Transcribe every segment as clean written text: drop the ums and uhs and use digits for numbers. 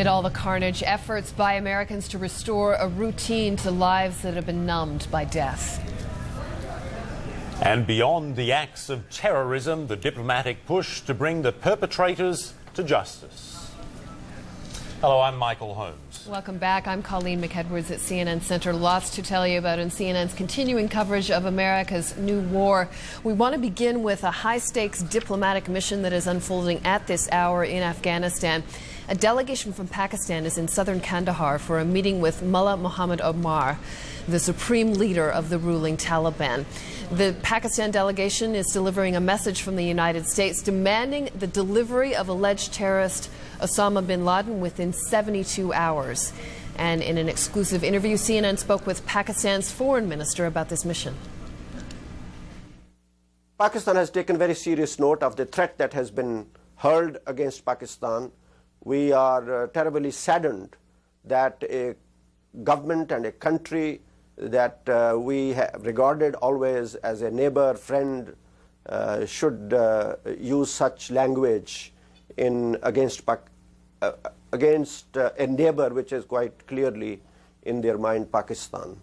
Amid all the carnage, efforts by Americans to restore a routine to lives that have been numbed by death. And beyond the acts of terrorism, the diplomatic push to bring the perpetrators to justice. Hello, I'm Michael Holmes. Welcome back. I'm Colleen McEdwards at CNN Center. Lots to tell you about in CNN's continuing coverage of America's new war. We want to begin with a high-stakes diplomatic mission that is unfolding at this hour in Afghanistan. A delegation from Pakistan is in southern Kandahar for a meeting with Mullah Muhammad Omar, the supreme leader of the ruling Taliban. The Pakistan delegation is delivering a message from the United States demanding the delivery of alleged terrorist Osama bin Laden within 72 hours. And in an exclusive interview, CNN spoke with Pakistan's foreign minister about this mission. Pakistan has taken very serious note of the threat that has been hurled against Pakistan. We are terribly saddened that a government and a country that we have regarded always as a neighbor, friend, should use such language against a neighbor which is quite clearly in their mind Pakistan.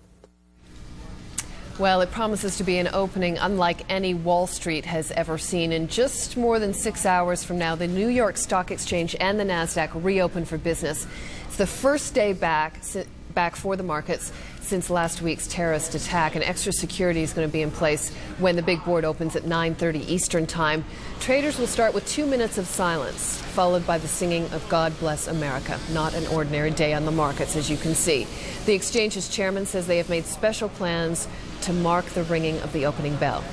Well, it promises to be an opening unlike any Wall Street has ever seen. In just more than 6 hours from now, the New York Stock Exchange and the Nasdaq reopen for business. It's the first day back for the markets since last week's terrorist attack, and extra security is going to be in place when the big board opens at 9:30 Eastern Time. Traders will start with 2 minutes of silence, followed by the singing of God Bless America. Not an ordinary day on the markets, as you can see. The exchange's chairman says they have made special plans to mark the ringing of the opening bell.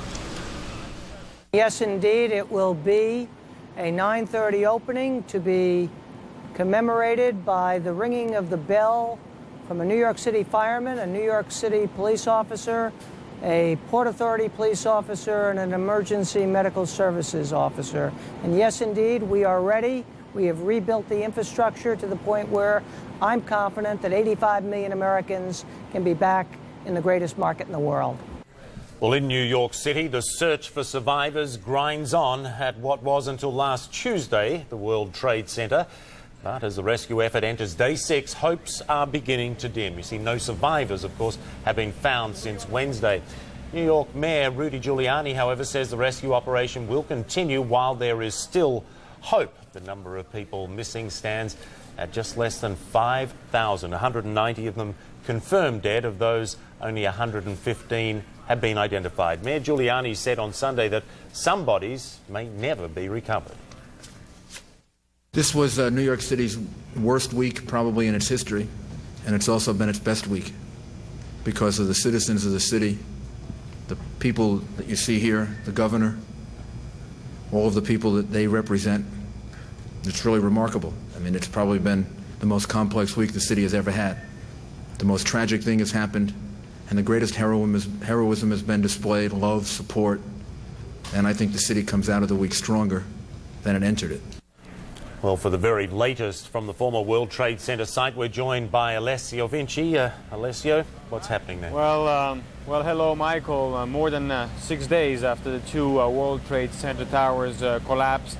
Yes, indeed, it will be a 9:30 opening to be commemorated by the ringing of the bell from a New York City fireman, a New York City police officer, a Port Authority police officer, and an emergency medical services officer. And yes, indeed, we are ready. We have rebuilt the infrastructure to the point where I'm confident that 85 million Americans can be back in the greatest market in the world. Well, in New York City, the search for survivors grinds on at what was until last Tuesday the World Trade Center. But as the rescue effort enters day 6, hopes are beginning to dim. You see, no survivors, of course, have been found since Wednesday. New York Mayor Rudy Giuliani, however, says the rescue operation will continue while there is still hope. The number of people missing stands at just less than 5,000. 190 of them confirmed dead. Of those, only 115 have been identified. Mayor Giuliani said on Sunday that some bodies may never be recovered. This was New York City's worst week probably in its history, and it's also been its best week because of the citizens of the city, the people that you see here, the governor, all of the people that they represent. It's really remarkable. I mean, it's probably been the most complex week the city has ever had. The most tragic thing has happened, and the greatest heroism has been displayed, love, support, and I think the city comes out of the week stronger than it entered it. Well, for the very latest from the former World Trade Center site, we're joined by Alessio Vinci. Alessio, what's happening there? Well, hello, Michael. More than 6 days after the two World Trade Center towers collapsed,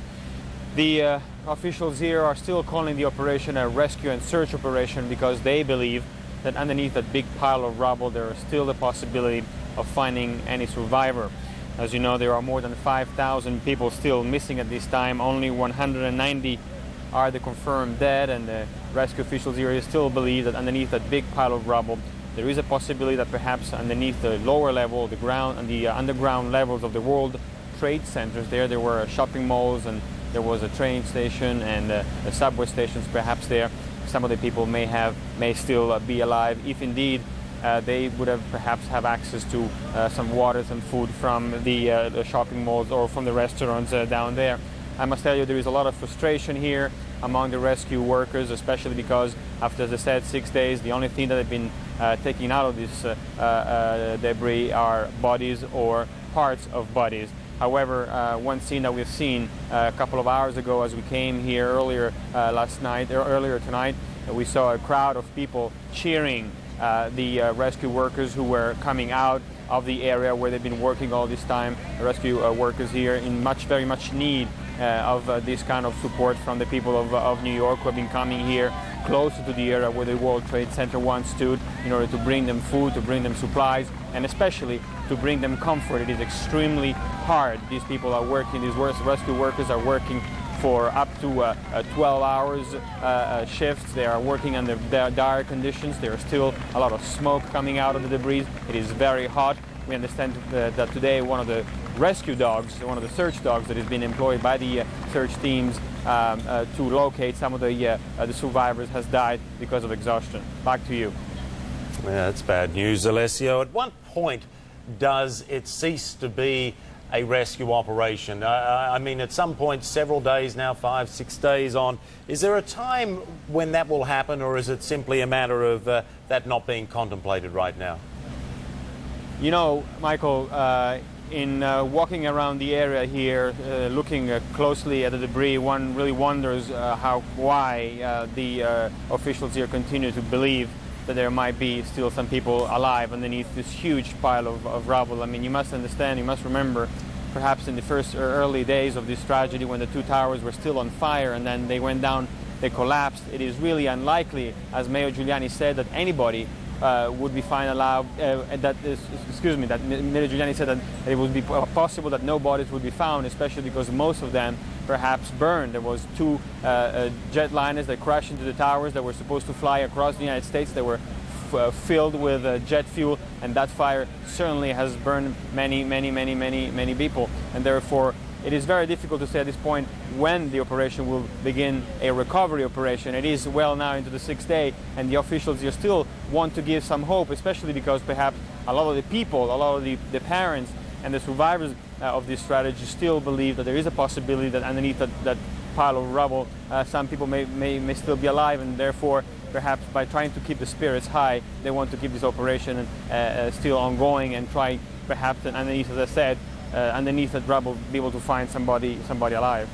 the officials here are still calling the operation a rescue and search operation because they believe that underneath that big pile of rubble there is still the possibility of finding any survivor. As you know, there are more than 5,000 people still missing at this time. Only 190 are the confirmed dead, and the rescue officials here still believe that underneath that big pile of rubble, there is a possibility that perhaps underneath the lower level, the ground and the underground levels of the World Trade Centers, there were shopping malls and there was a train station and the subway stations perhaps there. Some of the people may still be alive, if indeed they would have perhaps have access to some water, some food from the shopping malls or from the restaurants down there. I must tell you, there is a lot of frustration here among the rescue workers, especially because after, as I said, 6 days, the only thing that have been taken out of this debris are bodies or parts of bodies. However, one scene that we've seen a couple of hours ago as we came here earlier earlier tonight, we saw a crowd of people cheering the rescue workers who were coming out of the area where they've been working all this time. Rescue workers here in very much need of this kind of support from the people of New York who have been coming here closer to the area where the World Trade Center once stood in order to bring them food, to bring them supplies, and especially to bring them comfort. It is extremely hard. These people are working, these rescue workers are working for up to 12 hours shifts. They are working under dire conditions. There is still a lot of smoke coming out of the debris. It is very hot. We understand that today one of the rescue dogs, one of the search dogs that has been employed by the search teams to locate some of the survivors has died because of exhaustion. Back to you. Yeah, that's bad news, Alessio. At what point does it cease to be a rescue operation? I mean, at some point, several days now, 5, 6 days on, is there a time when that will happen, or is it simply a matter of that not being contemplated right now? You know, Michael, in walking around the area here, looking closely at the debris, one really wonders why the officials here continue to believe that there might be still some people alive underneath this huge pile of rubble. I mean, you must understand, you must remember, perhaps in the first early days of this tragedy, when the two towers were still on fire and then they went down, they collapsed. It is really unlikely, as Mayor Giuliani said, that anybody would be allowed. Mayor Giuliani said that it would be possible that no bodies would be found, especially because most of them perhaps burned. There was two jetliners that crashed into the towers that were supposed to fly across the United States. They were filled with jet fuel, and that fire certainly has burned many people. And therefore, it is very difficult to say at this point when the operation will begin a recovery operation. It is well now into the 6th day, and the officials here still want to give some hope, especially because perhaps a lot of the people, a lot of the parents and the survivors of this strategy still believe that there is a possibility that underneath that pile of rubble, some people may still be alive, and therefore perhaps by trying to keep the spirits high, they want to keep this operation still ongoing and try perhaps underneath, as I said, underneath that rubble, be able to find somebody alive.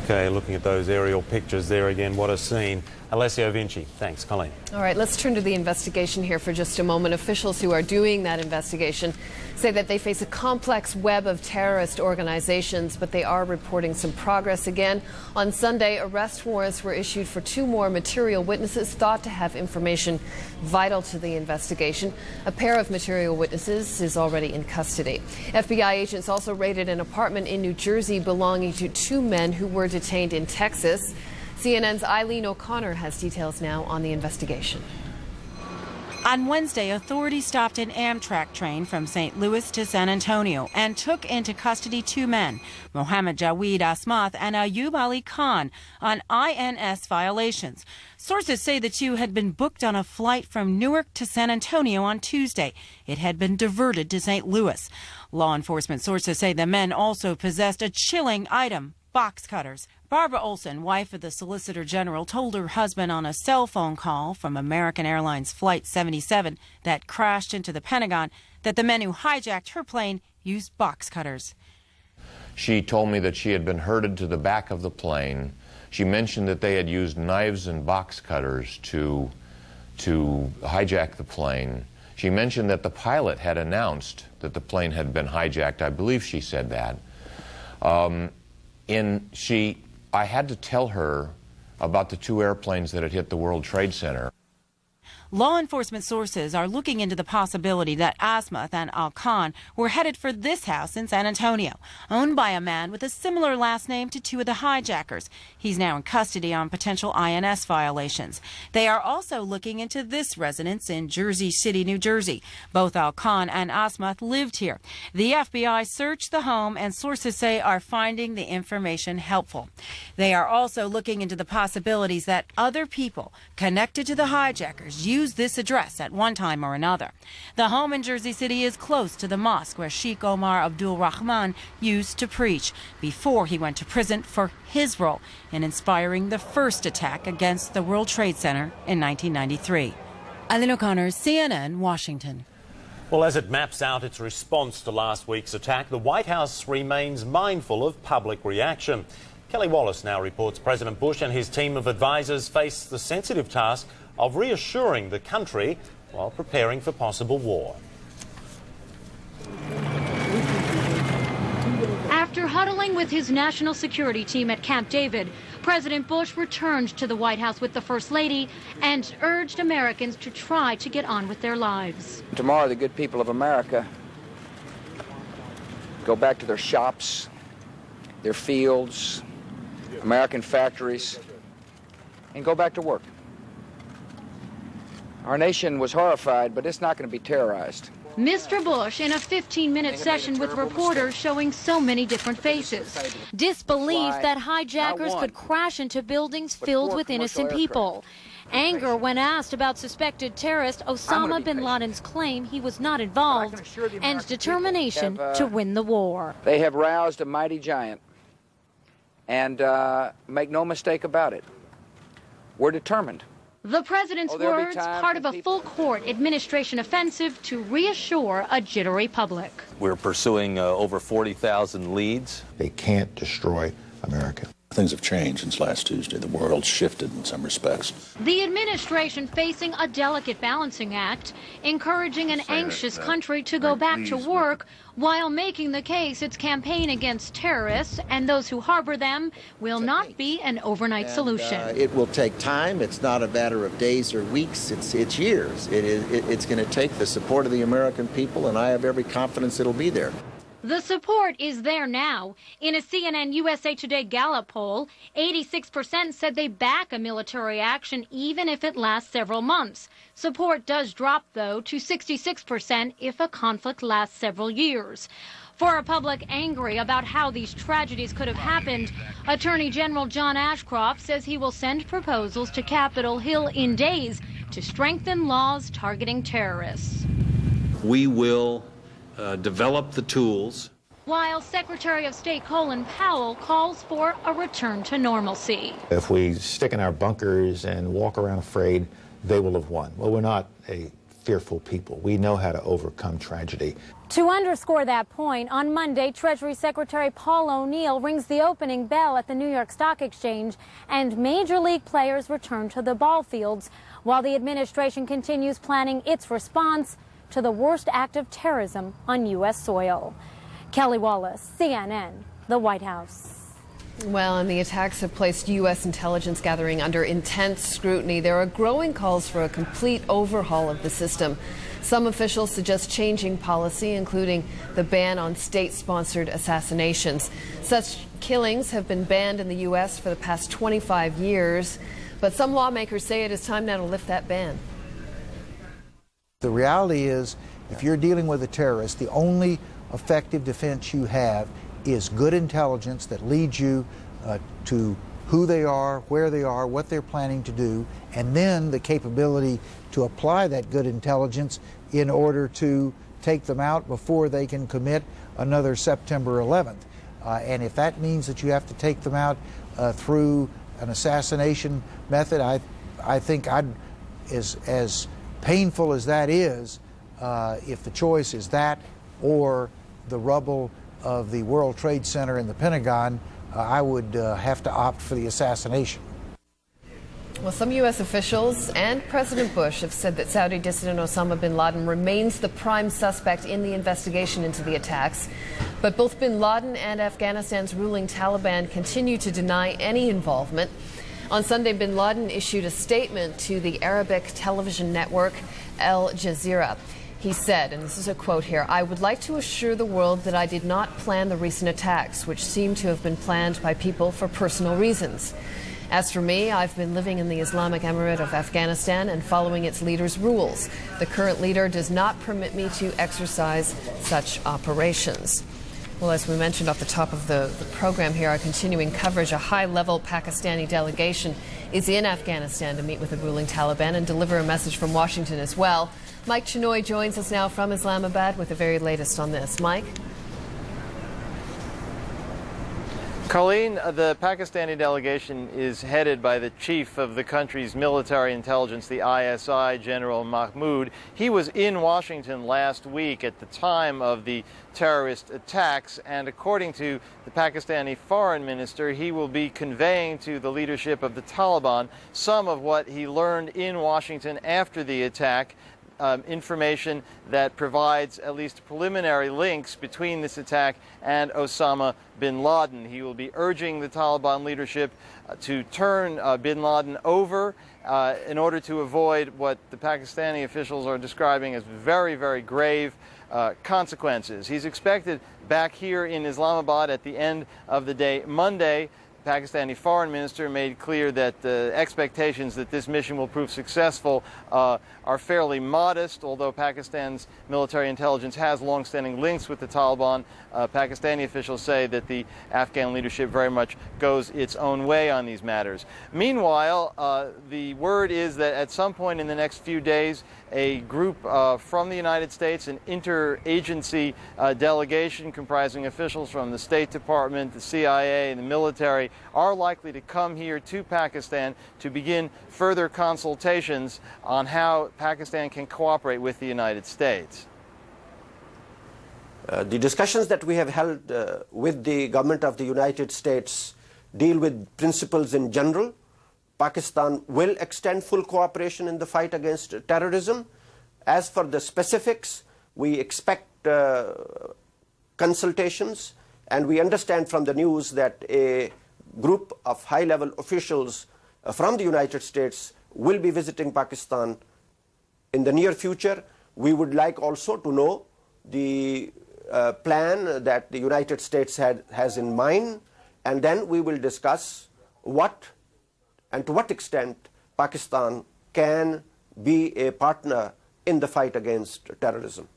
Okay, looking at those aerial pictures there again, what a scene. Alessio Vinci, thanks. Colleen. All right, let's turn to the investigation here for just a moment. Officials who are doing that investigation say that they face a complex web of terrorist organizations, but they are reporting some progress again. On Sunday, arrest warrants were issued for 2 more material witnesses thought to have information vital to the investigation. A pair of material witnesses is already in custody. FBI agents also raided an apartment in New Jersey belonging to 2 men who were detained in Texas. CNN's Eileen O'Connor has details now on the investigation. On Wednesday, authorities stopped an Amtrak train from St. Louis to San Antonio and took into custody 2 men, Mohammed Jawed Asmath and Ayub Ali Khan, on INS violations. Sources say the 2 had been booked on a flight from Newark to San Antonio on Tuesday. It had been diverted to St. Louis. Law enforcement sources say the men also possessed a chilling item: box cutters. Barbara Olson, wife of the Solicitor General, told her husband on a cell phone call from American Airlines Flight 77 that crashed into the Pentagon that the men who hijacked her plane used box cutters. She told me that she had been herded to the back of the plane. She mentioned that they had used knives and box cutters to hijack the plane. She mentioned that the pilot had announced that the plane had been hijacked. I believe she said that. I had to tell her about the 2 airplanes that had hit the World Trade Center. Law enforcement sources are looking into the possibility that Asmath and Al Khan were headed for this house in San Antonio, owned by a man with a similar last name to 2 of the hijackers. He's now in custody on potential INS violations. They are also looking into this residence in Jersey City, New Jersey. Both Al Khan and Asmath lived here. The FBI searched the home, and sources say are finding the information helpful. They are also looking into the possibilities that other people connected to the hijackers used this address at one time or another. The home in Jersey City is close to the mosque where Sheikh Omar Abdul Rahman used to preach before he went to prison for his role in inspiring the first attack against the World Trade Center in 1993. Eileen O'Connor, CNN, Washington. Well, as it maps out its response to last week's attack, the White House remains mindful of public reaction. Kelly Wallace now reports President Bush and his team of advisors face the sensitive task of reassuring the country while preparing for possible war. After huddling with his national security team at Camp David, President Bush returned to the White House with the First Lady and urged Americans to try to get on with their lives. Tomorrow, the good people of America go back to their shops, their fields, American factories, and go back to work. Our nation was horrified, but it's not going to be terrorized. Mr. Bush in a 15-minute session with reporters showing so many different faces. Disbelief that hijackers could crash into buildings filled with innocent people. Anger when asked about suspected terrorist Osama bin Laden's claim he was not involved, and determination to win the war. They have roused a mighty giant, and make no mistake about it, we're determined. The president's words, part of a full-court administration offensive to reassure a jittery public. We're pursuing over 40,000 leads. They can't destroy America. Things have changed since last Tuesday. The world shifted in some respects. The administration facing a delicate balancing act, encouraging an anxious country to go back to work while making the case its campaign against terrorists and those who harbor them will not be an overnight solution. It will take time. It's not a matter of days or weeks. It's years. It's going to take the support of the American people, and I have every confidence it'll be there. The support is there now. In a CNN USA Today Gallup poll, 86% said they back a military action even if it lasts several months. Support does drop, though, to 66% if a conflict lasts several years. For a public angry about how these tragedies could have happened, Attorney General John Ashcroft says he will send proposals to Capitol Hill in days to strengthen laws targeting terrorists. We will develop the tools. While Secretary of State Colin Powell calls for a return to normalcy. If we stick in our bunkers and walk around afraid, they will have won. Well, we're not a fearful people. We know how to overcome tragedy. To underscore that point, on Monday, Treasury Secretary Paul O'Neill rings the opening bell at the New York Stock Exchange, and Major League players return to the ball fields, while the administration continues planning its response to the worst act of terrorism on U.S. soil. Kelly Wallace, CNN, the White House. Well, and the attacks have placed U.S. intelligence gathering under intense scrutiny. There are growing calls for a complete overhaul of the system. Some officials suggest changing policy, including the ban on state-sponsored assassinations. Such killings have been banned in the U.S. for the past 25 years, but some lawmakers say it is time now to lift that ban. The reality is, if you're dealing with a terrorist, the only effective defense you have is good intelligence that leads you to who they are, where they are, what they're planning to do, and then the capability to apply that good intelligence in order to take them out before they can commit another September 11th. And if that means that you have to take them out through an assassination method, I think as painful as that is, if the choice is that or the rubble of the World Trade Center and the Pentagon, I would have to opt for the assassination. Well, some U.S. officials and President Bush have said that Saudi dissident Osama bin Laden remains the prime suspect in the investigation into the attacks. But both bin Laden and Afghanistan's ruling Taliban continue to deny any involvement. On Sunday, bin Laden issued a statement to the Arabic television network Al Jazeera. He said, and this is a quote here, "I would like to assure the world that I did not plan the recent attacks, which seem to have been planned by people for personal reasons. As for me, I've been living in the Islamic Emirate of Afghanistan and following its leader's rules. The current leader does not permit me to exercise such operations." Well, as we mentioned off the top of the program here, our continuing coverage, a high-level Pakistani delegation is in Afghanistan to meet with the ruling Taliban and deliver a message from Washington as well. Mike Chinoy joins us now from Islamabad with the very latest on this. Mike? Colleen, the Pakistani delegation is headed by the chief of the country's military intelligence, the ISI, General Mahmoud. He was in Washington last week at the time of the terrorist attacks, and according to the Pakistani foreign minister, he will be conveying to the leadership of the Taliban some of what he learned in Washington after the attack. information that provides at least preliminary links between this attack and Osama bin Laden. He will be urging the Taliban leadership to turn bin Laden over in order to avoid what the Pakistani officials are describing as very, very grave consequences. He's expected back here in Islamabad at the end of the day Monday. The Pakistani foreign minister made clear that the expectations that this mission will prove successful are fairly modest, although Pakistan's military intelligence has long-standing links with the Taliban. Pakistani officials say that the Afghan leadership very much goes its own way on these matters. Meanwhile, the word is that at some point in the next few days, a group from the United States, an interagency delegation comprising officials from the State Department, the CIA, and the military, are likely to come here to Pakistan to begin further consultations on how Pakistan can cooperate with the United States. The discussions that we have held with the government of the United States deal with principles in general. Pakistan will extend full cooperation in the fight against terrorism. As for the specifics, we expect consultations, and we understand from the news that a group of high-level officials from the United States will be visiting Pakistan in the near future. We would like also to know the plan that the United States has in mind, and then we will discuss what and to what extent Pakistan can be a partner in the fight against terrorism.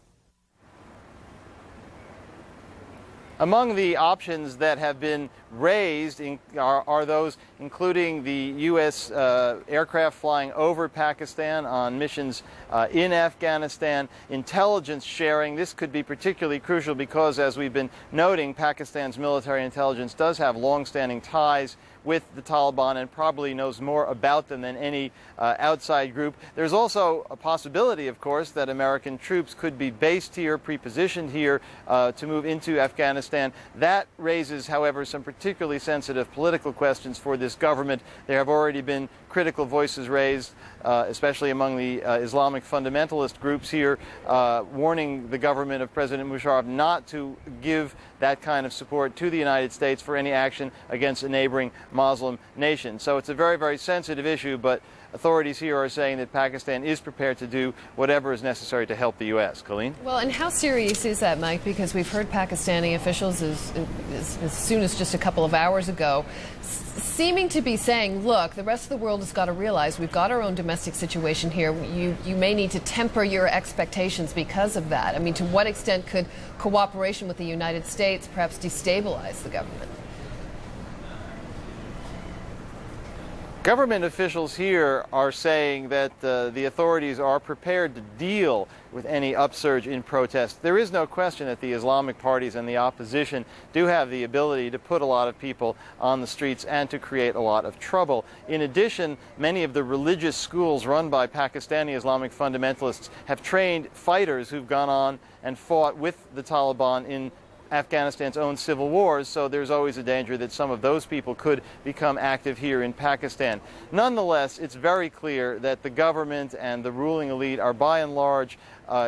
Among the options that have been raised are those including the U.S. Aircraft flying over Pakistan on missions in Afghanistan, intelligence sharing. This could be particularly crucial because, as we've been noting, Pakistan's military intelligence does have long-standing ties with the Taliban and probably knows more about them than any outside group. There's also a possibility, of course, that American troops could be based here, pre-positioned here to move into Afghanistan. That raises, however, some particularly sensitive political questions for this government. There have already been critical voices raised, especially among the Islamic fundamentalist groups here, warning the government of President Musharraf not to give that kind of support to the United States for any action against a neighboring Muslim nation. So it's a very, very sensitive issue, but authorities here are saying that Pakistan is prepared to do whatever is necessary to help the U.S. Colleen? Well, and how serious is that, Mike? Because we've heard Pakistani officials as soon as just a couple of hours ago seeming to be saying, look, the rest of the world has got to realize we've got our own domestic situation here. You may need to temper your expectations because of that. I mean, to what extent could cooperation with the United States perhaps destabilize the government? Government officials here are saying that the authorities are prepared to deal with any upsurge in protest. There is no question that the Islamic parties and the opposition do have the ability to put a lot of people on the streets and to create a lot of trouble. In addition, many of the religious schools run by Pakistani Islamic fundamentalists have trained fighters who've gone on and fought with the Taliban in Afghanistan's own civil wars, so there's always a danger that some of those people could become active here in Pakistan. Nonetheless, it's very clear that the government and the ruling elite are by and large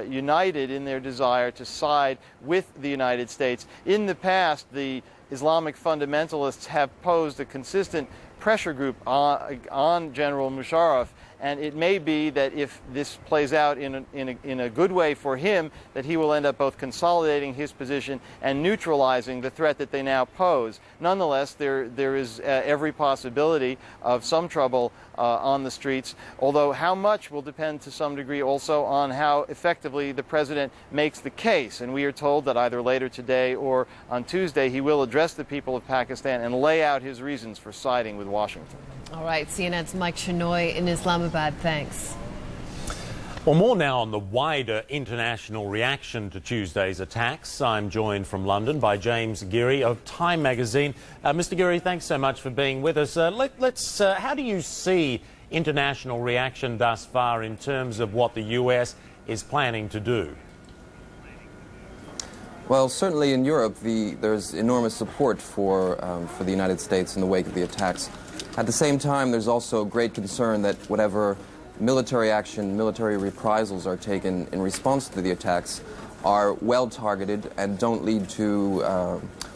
united in their desire to side with the United States. In the past, the Islamic fundamentalists have posed a consistent pressure group on General Musharraf, and it may be that if this plays out in a good way for him, that he will end up both consolidating his position and neutralizing the threat that they now pose. Nonetheless, there is every possibility of some trouble on the streets, although how much will depend to some degree also on how effectively the president makes the case. And we are told that either later today or on Tuesday he will address the people of Pakistan and lay out his reasons for siding with Washington. All right, CNN's Mike Shenoy in Islamabad. Thanks. Well, more now on the wider international reaction to Tuesday's attacks. I'm joined from London by James Geary of Time magazine. Mr. Geary, thanks so much for being with us. How do you see international reaction thus far in terms of what the US is planning to do? Well, certainly in Europe, there's enormous support for the United States in the wake of the attacks. At the same time, there's also great concern that whatever military action, military reprisals are taken in response to the attacks are well targeted and don't lead to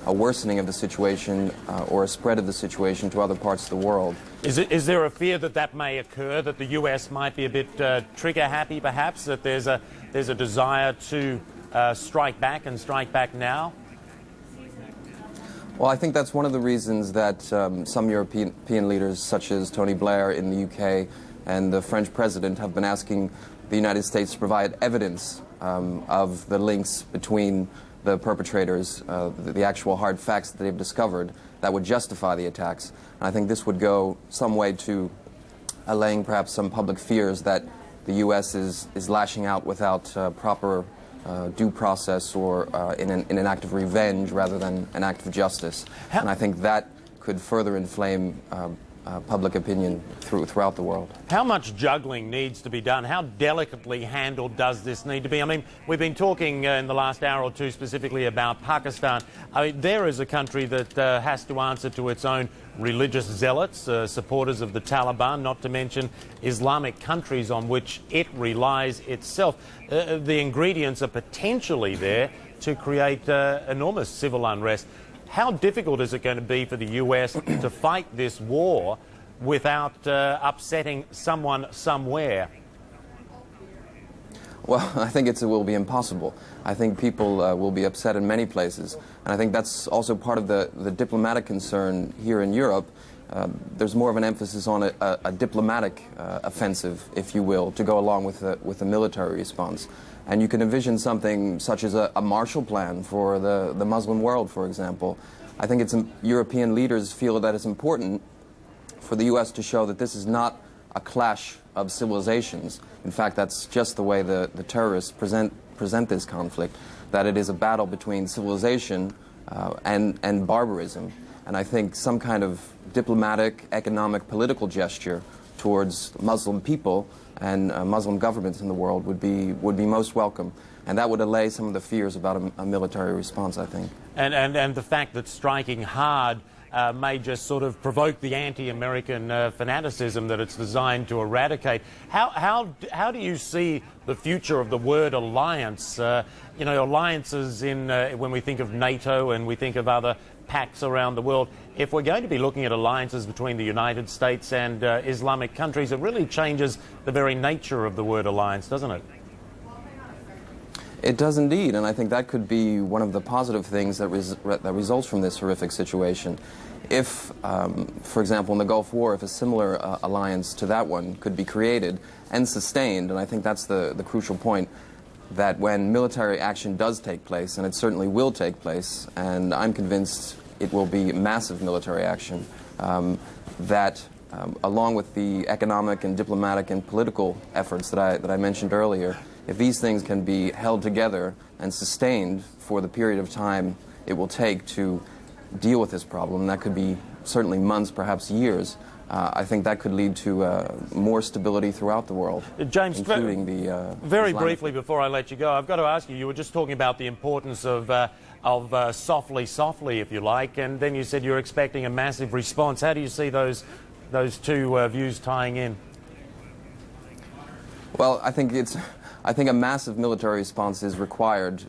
a worsening of the situation or a spread of the situation to other parts of the world. Is there a fear that that may occur, that the US might be a bit trigger happy perhaps, that there's a desire to strike back and strike back now? Well, I think that's one of the reasons that some European leaders, such as Tony Blair in the UK and the French president, have been asking the United States to provide evidence of the links between the perpetrators, the actual hard facts that they've discovered that would justify the attacks. And I think this would go some way to allaying perhaps some public fears that the U.S. is lashing out without proper due process or in an act of revenge rather than an act of justice. And I think that could further inflame public opinion throughout the world. How much juggling needs to be done? How delicately handled does this need to be? I mean, we've been talking in the last hour or two specifically about Pakistan. I mean, there is a country that has to answer to its own religious zealots, supporters of the Taliban, not to mention Islamic countries on which it relies itself. The ingredients are potentially there to create enormous civil unrest. How difficult is it going to be for the US to fight this war without upsetting someone somewhere? Well, I think it will be impossible. I think people will be upset in many places. And I think that's also part of the diplomatic concern here in Europe. There's more of an emphasis on a diplomatic offensive, if you will, to go along with a military response. And you can envision something such as a Marshall Plan for the Muslim world, for example. I think European leaders feel that it's important for the U.S. to show that this is not a clash of civilizations. In fact, that's just the way the terrorists present this conflict, that it is a battle between civilization and barbarism. And I think some kind of diplomatic, economic, political gesture towards Muslim people and Muslim governments in the world would be most welcome. And that would allay some of the fears about a military response, I think. And the fact that striking hard may just sort of provoke the anti-American fanaticism that it's designed to eradicate. How do you see the future of the word alliance? You know, alliances when we think of NATO and we think of other pacts around the world. If we're going to be looking at alliances between the United States and Islamic countries, it really changes the very nature of the word alliance, doesn't it? It does indeed, and I think that could be one of the positive things that results from this horrific situation. If, for example, in the Gulf War, if a similar alliance to that one could be created and sustained, and I think that's the crucial point, that when military action does take place, and it certainly will take place, and I'm convinced it will be massive military action, that along with the economic and diplomatic and political efforts that I mentioned earlier, if these things can be held together and sustained for the period of time it will take to deal with this problem, that could be certainly months, perhaps years, I think that could lead to more stability throughout the world, James, including the very Islamic. Briefly before I let you go, I've got to ask you, you were just talking about the importance of softly, softly, if you like, and then you said you're expecting a massive response. How do you see those two views tying in? Well, I think a massive military response is required,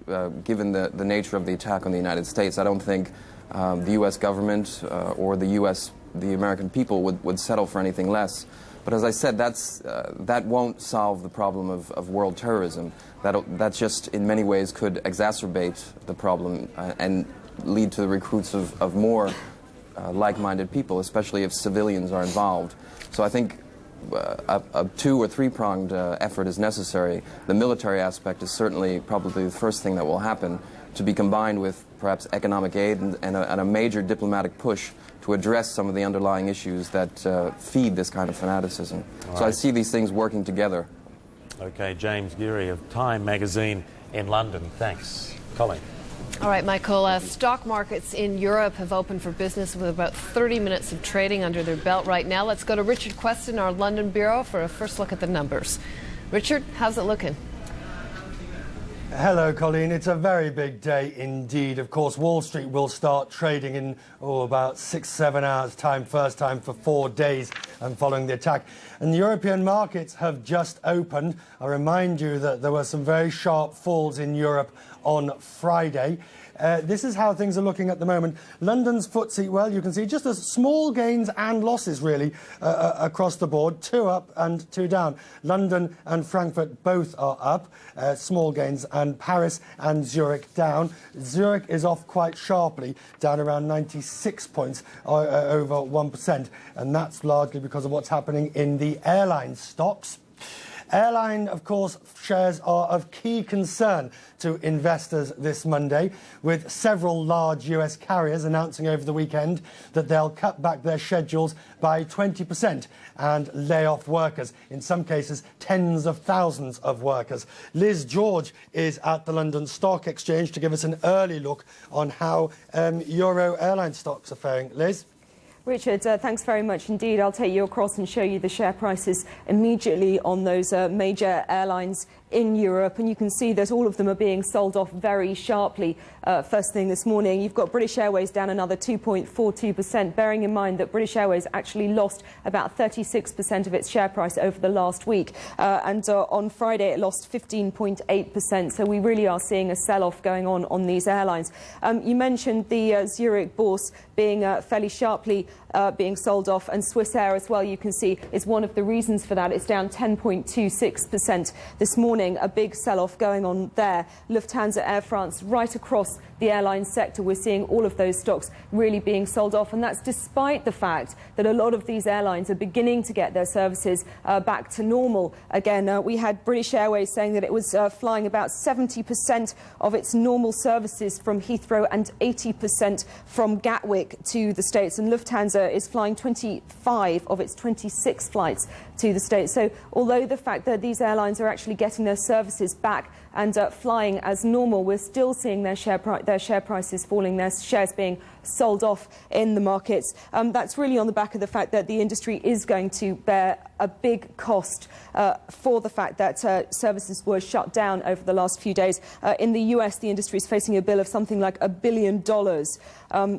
given the nature of the attack on the United States. I don't think the U.S. government or the American people would settle for anything less. But as I said, that won't solve the problem of world terrorism. That just, in many ways, could exacerbate the problem and lead to the recruits of more like-minded people, especially if civilians are involved. So I think a two- or three-pronged effort is necessary. The military aspect is certainly probably the first thing that will happen, to be combined with perhaps economic aid and a major diplomatic push to address some of the underlying issues that feed this kind of fanaticism. So I see these things working together. Okay, James Geary of Time magazine in London. Thanks. Colleen. All right, Michael, stock markets in Europe have opened for business with about 30 minutes of trading under their belt right now. Let's go to Richard Queston, our London bureau, for a first look at the numbers. Richard, how's it looking? Hello, Colleen. It's a very big day indeed. Of course, Wall Street will start trading in about 6-7 hours' time, first time for 4 days following the attack. And the European markets have just opened. I remind you that there were some very sharp falls in Europe on Friday. This is how things are looking at the moment. London's FTSE, well, you can see just as small gains and losses, really, across the board. 2 up and 2 down. London and Frankfurt both are up, small gains, and Paris and Zurich down. Zurich is off quite sharply, down around 96 points, over 1%. And that's largely because of what's happening in the airline stocks. Airline, of course, shares are of key concern to investors this Monday, with several large US carriers announcing over the weekend that they'll cut back their schedules by 20% and lay off workers, in some cases tens of thousands of workers. Liz George is at the London Stock Exchange to give us an early look on how Euro airline stocks are faring. Liz? Richard, thanks very much indeed. I'll take you across and show you the share prices immediately on those major airlines in Europe, and you can see that all of them are being sold off very sharply first thing this morning. You've got British Airways down another 2.42%, bearing in mind that British Airways actually lost about 36% of its share price over the last week, and on Friday it lost 15.8%, so we really are seeing a sell-off going on these airlines. You mentioned the Zurich Bourse being fairly sharply being sold off, and Swiss Air as well, you can see, is one of the reasons for that. It's down 10.26% this morning, a big sell-off going on there. Lufthansa, Air France, right across the airline sector, we're seeing all of those stocks really being sold off, and that's despite the fact that a lot of these airlines are beginning to get their services back to normal again. We had British Airways saying that it was flying about 70% of its normal services from Heathrow and 80% from Gatwick to the States, and Lufthansa is flying 25 of its 26 flights to the States. So although the fact that these airlines are actually getting their services back and flying as normal, we're still seeing their share prices falling, their shares being sold off in the markets. That's really on the back of the fact that the industry is going to bear a big cost for the fact that services were shut down over the last few days. In the US, the industry is facing a bill of something like $1 billion.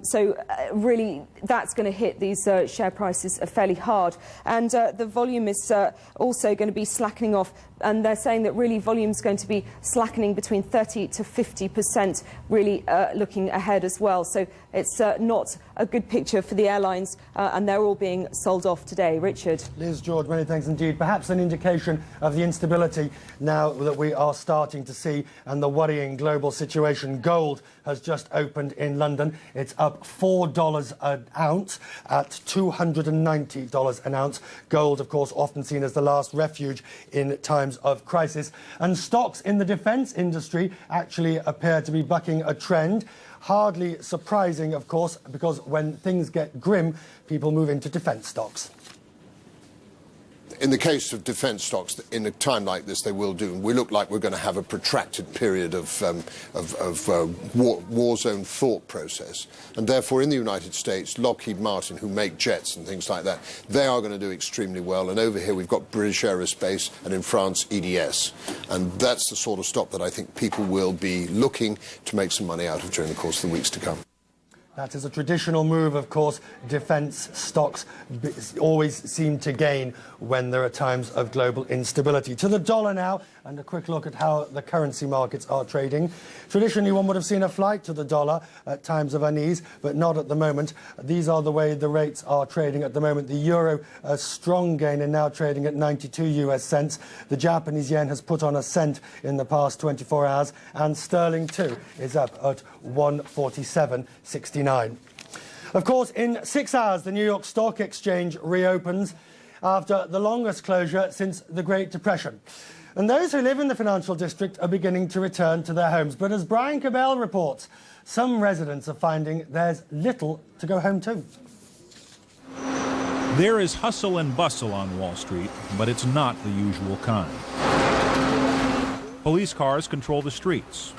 So really, that's going to hit these share prices fairly hard. And the volume is also going to be slackening off, and they're saying that really volume is going to be slackening between 30 to 50%, really looking ahead as well. So it's not a good picture for the airlines, and they're all being sold off today. Richard. Liz George, many thanks indeed. Perhaps an indication of the instability now that we are starting to see and the worrying global situation. Gold has just opened in London. It's up $4 an ounce at $290 an ounce. Gold, of course, often seen as the last refuge in times of crisis. And stocks in the defence industry actually appear to be bucking a trend. Hardly surprising, of course, because when things get grim, people move into defence stocks. In the case of defence stocks, in a time like this, they will do. We look like we're going to have a protracted period of war zone thought process. And therefore, in the United States, Lockheed Martin, who make jets and things like that, they are going to do extremely well. And over here, we've got British Aerospace, and in France, EDS. And that's the sort of stock that I think people will be looking to make some money out of during the course of the weeks to come. That is a traditional move, of course. Defence stocks always seem to gain when there are times of global instability. To the dollar now, and a quick look at how the currency markets are trading. Traditionally, one would have seen a flight to the dollar at times of unease, but not at the moment. These are the way the rates are trading at the moment. The euro, a strong gain, and now trading at 92 US cents. The Japanese yen has put on a cent in the past 24 hours, and sterling too is up at 147.69. Of course, in 6 hours, the New York Stock Exchange reopens after the longest closure since the Great Depression. And those who live in the financial district are beginning to return to their homes. But as Brian Cabell reports, some residents are finding there's little to go home to. There is hustle and bustle on Wall Street, but it's not the usual kind. Police cars control the streets,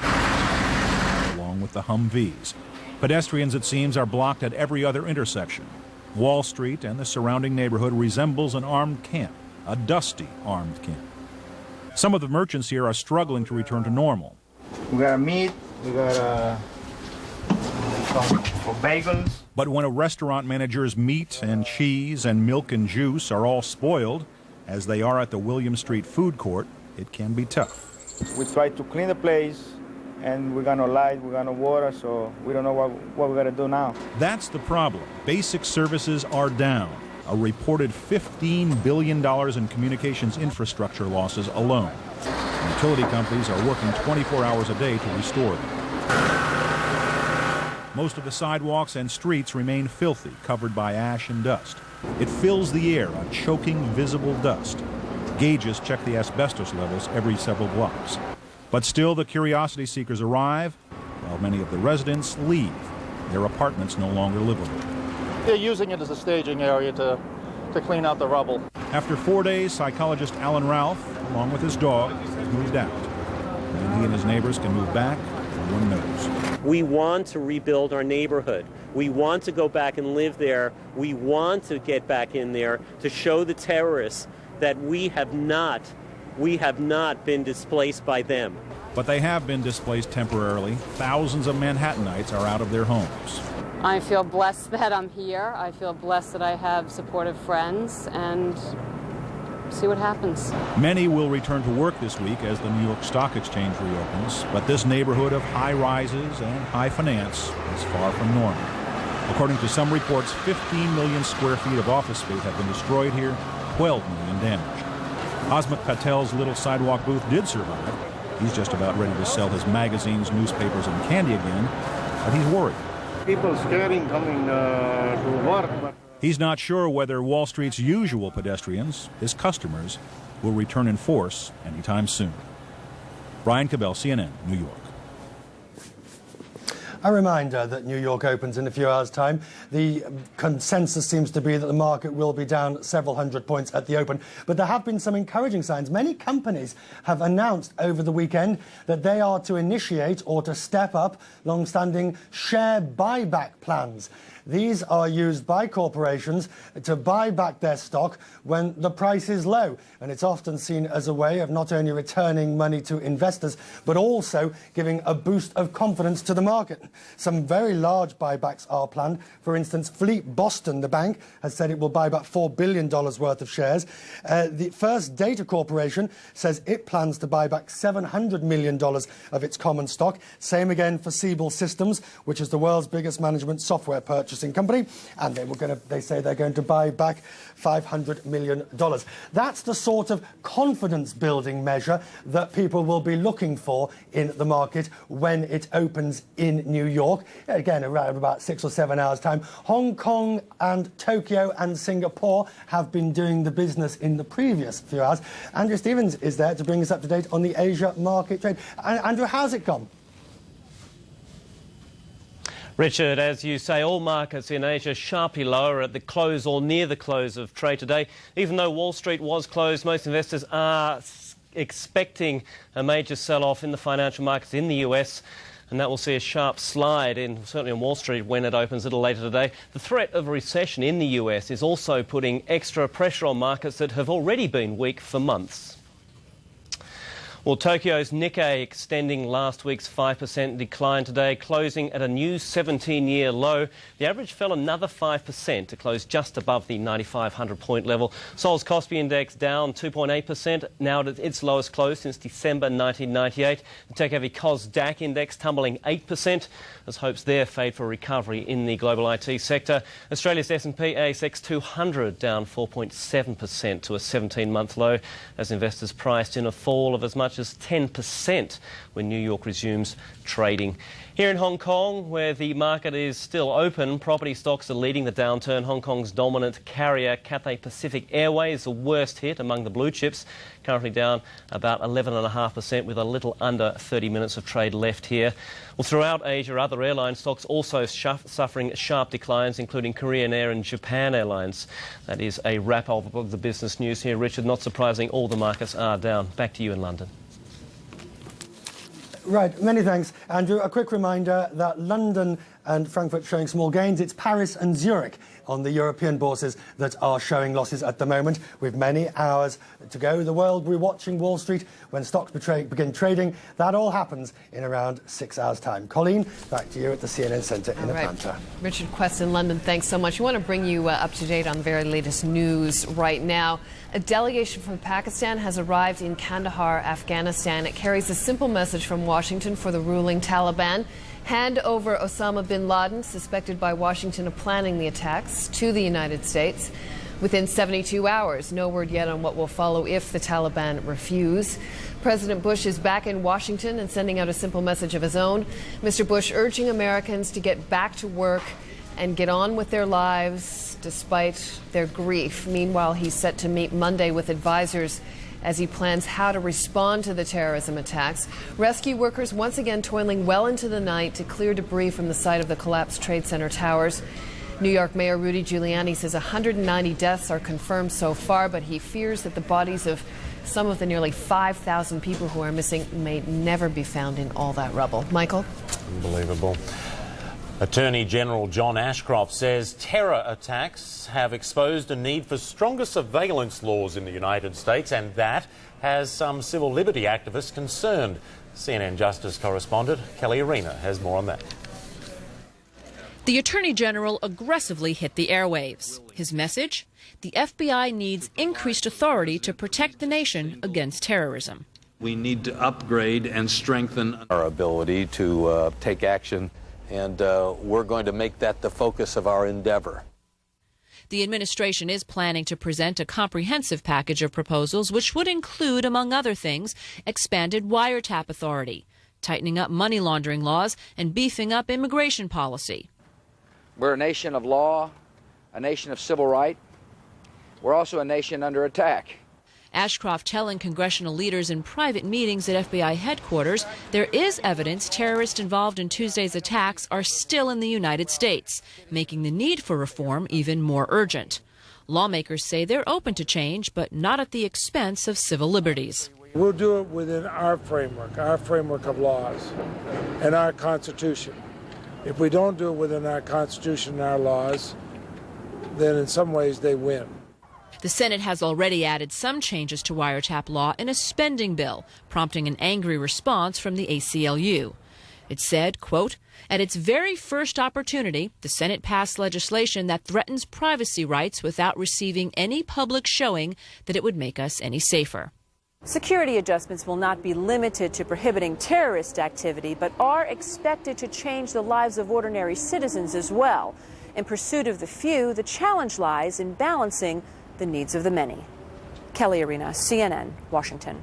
along with the Humvees. Pedestrians, it seems, are blocked at every other intersection. Wall Street and the surrounding neighborhood resembles an armed camp, a dusty armed camp. Some of the merchants here are struggling to return to normal. We got meat, we got for bagels. But when a restaurant manager's meat and cheese and milk and juice are all spoiled, as they are at the William Street Food Court, it can be tough. We try to clean the place, and we're gonna light, we're gonna water, so we don't know what we're gonna do now. That's the problem. Basic services are down. A reported $15 billion in communications infrastructure losses alone. Utility companies are working 24 hours a day to restore them. Most of the sidewalks and streets remain filthy, covered by ash and dust. It fills the air, a choking, visible dust. Gauges check the asbestos levels every several blocks. But still, the curiosity seekers arrive, while many of the residents leave. Their apartments no longer livable. They're using it as a staging area to clean out the rubble. After 4 days, psychologist Alan Ralph, along with his dog, has moved out. When he and his neighbors can move back, no one knows. We want to rebuild our neighborhood. We want to go back and live there. We want to get back in there to show the terrorists that we have not been displaced by them. But they have been displaced temporarily. Thousands of Manhattanites are out of their homes. I feel blessed that I'm here. I feel blessed that I have supportive friends, and see what happens. Many will return to work this week as the New York Stock Exchange reopens, but this neighborhood of high rises and high finance is far from normal. According to some reports, 15 million square feet of office space have been destroyed here, 12 million damaged. Asmat Patel's little sidewalk booth did survive. He's just about ready to sell his magazines, newspapers, and candy again, but he's worried. People scaring coming to work. But He's not sure whether Wall Street's usual pedestrians, his customers, will return in force anytime soon. Brian Cabell, CNN, New York. A reminder that New York opens in a few hours' time. The consensus seems to be that the market will be down several hundred points at the open. But there have been some encouraging signs. Many companies have announced over the weekend that they are to initiate or to step up long-standing share buyback plans. These are used by corporations to buy back their stock when the price is low. And it's often seen as a way of not only returning money to investors, but also giving a boost of confidence to the market. Some very large buybacks are planned. For instance, Fleet Boston, the bank, has said it will buy back $4 billion worth of shares. The First Data Corporation says it plans to buy back $700 million of its common stock. Same again for Siebel Systems, which is the world's biggest management software purchasing company, and they say they're going to buy back $500 million. That's the sort of confidence-building measure that people will be looking for in the market when it opens in New York. Again, around about 6 or 7 hours' time. Hong Kong and Tokyo and Singapore have been doing the business in the previous few hours. Andrew Stevens is there to bring us up to date on the Asia market trade. Andrew, how's it gone? Richard, as you say, all markets in Asia sharply lower at the close or near the close of trade today. Even though Wall Street was closed, most investors are expecting a major sell-off in the financial markets in the US, and that will see a sharp slide, certainly on Wall Street, when it opens a little later today. The threat of a recession in the US is also putting extra pressure on markets that have already been weak for months. Well, Tokyo's Nikkei extending last week's 5% decline today, closing at a new 17-year low. The average fell another 5% to close just above the 9,500-point level. Seoul's Kospi Index down 2.8%, now at its lowest close since December 1998. The tech-heavy Kosdaq Index tumbling 8%, as hopes there fade for recovery in the global IT sector. Australia's S&P ASX 200 down 4.7% to a 17-month low, as investors priced in a fall of as much as 10% when New York resumes trading. Here in Hong Kong, where the market is still open, property stocks are leading the downturn. Hong Kong's dominant carrier, Cathay Pacific Airways, the worst hit among the blue chips, currently down about 11.5% with a little under 30 minutes of trade left here. Well, throughout Asia, other airline stocks also suffering sharp declines, including Korean Air and Japan Airlines. That is a wrap-up of the business news here. Richard, not surprising, all the markets are down. Back to you in London. Right, many thanks, Andrew. A quick reminder that London and Frankfurt showing small gains. It's Paris and Zurich on the European bourses that are showing losses at the moment. With many hours to go, the world will be watching Wall Street when stocks begin trading. That all happens in around 6 hours' time. Colleen, back to you at the CNN Centre in Atlanta. Richard Quest in London, thanks so much. We want to bring you up to date on the very latest news right now. A delegation from Pakistan has arrived in Kandahar, Afghanistan. It carries a simple message from Washington for the ruling Taliban. Hand over Osama bin Laden, suspected by Washington of planning the attacks, to the United States within 72 hours. No word yet on what will follow if the Taliban refuse. President Bush is back in Washington and sending out a simple message of his own. Mr. Bush urging Americans to get back to work and get on with their lives despite their grief. Meanwhile, he's set to meet Monday with advisors as he plans how to respond to the terrorism attacks. Rescue workers once again toiling well into the night to clear debris from the site of the collapsed Trade Center towers. New York Mayor Rudy Giuliani says 190 deaths are confirmed so far, but he fears that the bodies of some of the nearly 5,000 people who are missing may never be found in all that rubble. Michael? Unbelievable. Attorney General John Ashcroft says terror attacks have exposed a need for stronger surveillance laws in the United States, and that has some civil liberty activists concerned. CNN Justice correspondent Kelly Arena has more on that. The Attorney General aggressively hit the airwaves. His message? The FBI needs increased authority to protect the nation against terrorism. We need to upgrade and strengthen our ability to take action, and we're going to make that the focus of our endeavor. The administration is planning to present a comprehensive package of proposals which would include, among other things, expanded wiretap authority, tightening up money laundering laws, and beefing up immigration policy. We're a nation of law, a nation of civil right. We're also a nation under attack. Ashcroft telling congressional leaders in private meetings at FBI headquarters there is evidence terrorists involved in Tuesday's attacks are still in the United States, making the need for reform even more urgent. Lawmakers say they're open to change, but not at the expense of civil liberties. We'll do it within our framework of laws and our Constitution. If we don't do it within our Constitution and our laws, then in some ways they win. The Senate has already added some changes to wiretap law in a spending bill, prompting an angry response from the ACLU. It said, quote, at its very first opportunity, the Senate passed legislation that threatens privacy rights without receiving any public showing that it would make us any safer. Security adjustments will not be limited to prohibiting terrorist activity, but are expected to change the lives of ordinary citizens as well. In pursuit of the few, the challenge lies in balancing the needs of the many. Kelly Arena, CNN, Washington.